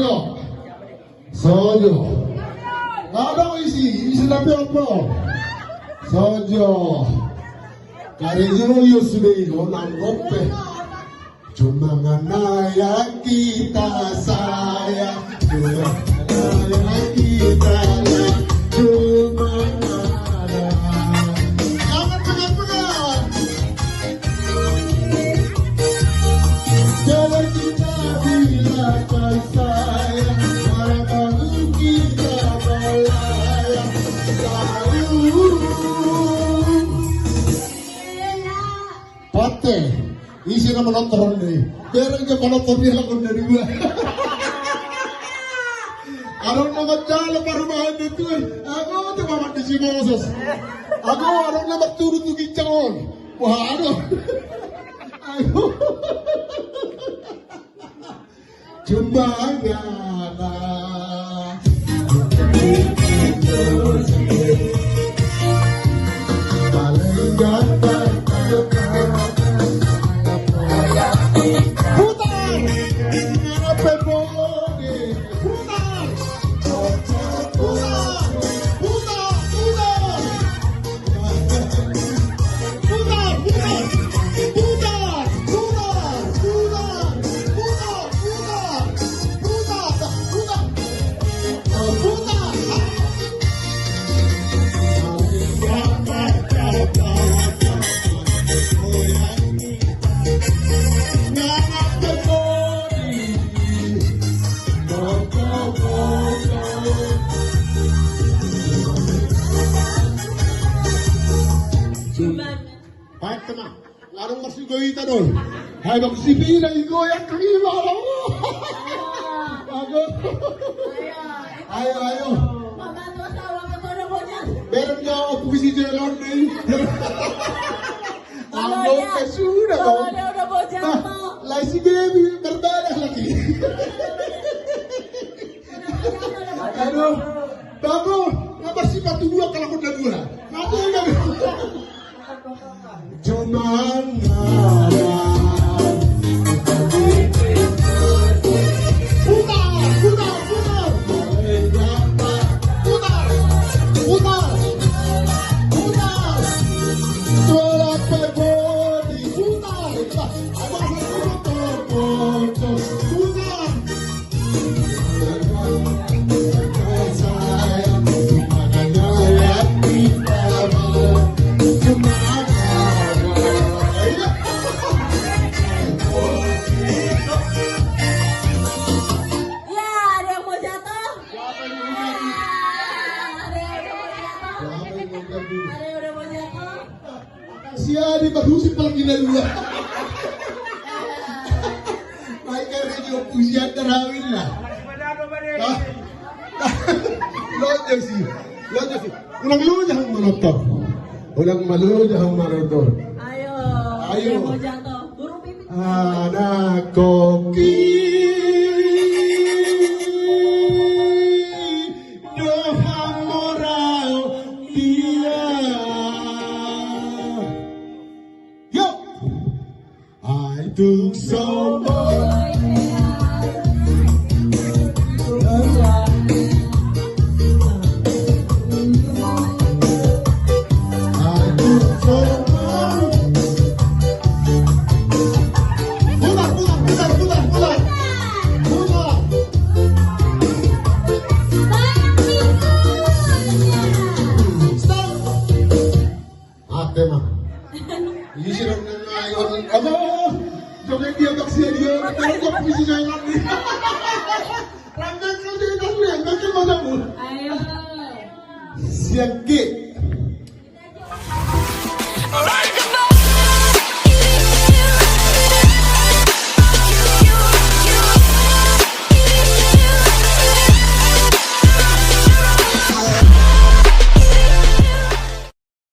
Sojo. Sojo. Nggak ada isi tapi apa? Sojo. Karena sudah orang kope. Cuma ngana yang kita sayang. Cuma ngana yang kita sayang. Cuma ngana. Jangan pegang-pegang. Jangan kita bilakan sayang. Baru kita melayang. Pate, isi nama nonton nih. Biar aja nonton dia lakukan dari gua. Arong nama jalan baru main itu. Aku tuh mama di sini Moses. Aku arong nama turun tuh kicauan. Wah aduh. Ayo. Jembana. Paling ganteng. Baik teman, larang masih goita dong. Hai bang sipi lagi goyak kelima loh. Ayo. Berem jauh puisi jalan nih. Anggo sudah kau. Udah mau jatuh. Lagi baby berdarah lagi. Aduh, bagus. Ngapa sih batu dua kalau kuda dua? Ngapa enggak? Cuman siapa bagus sih pelagi dari dua. Mereka radio pujian terawih lah. Lojo sih. Ulang lu jangan menonton. Ayo. Mau jatuh. Burung pipit. Anak koki. Took so much. Joget dia taksi dia, kalau kau puisi jangan ni. Ramai kau jadi taksi, kau macam mana? Ayo. Siap ke?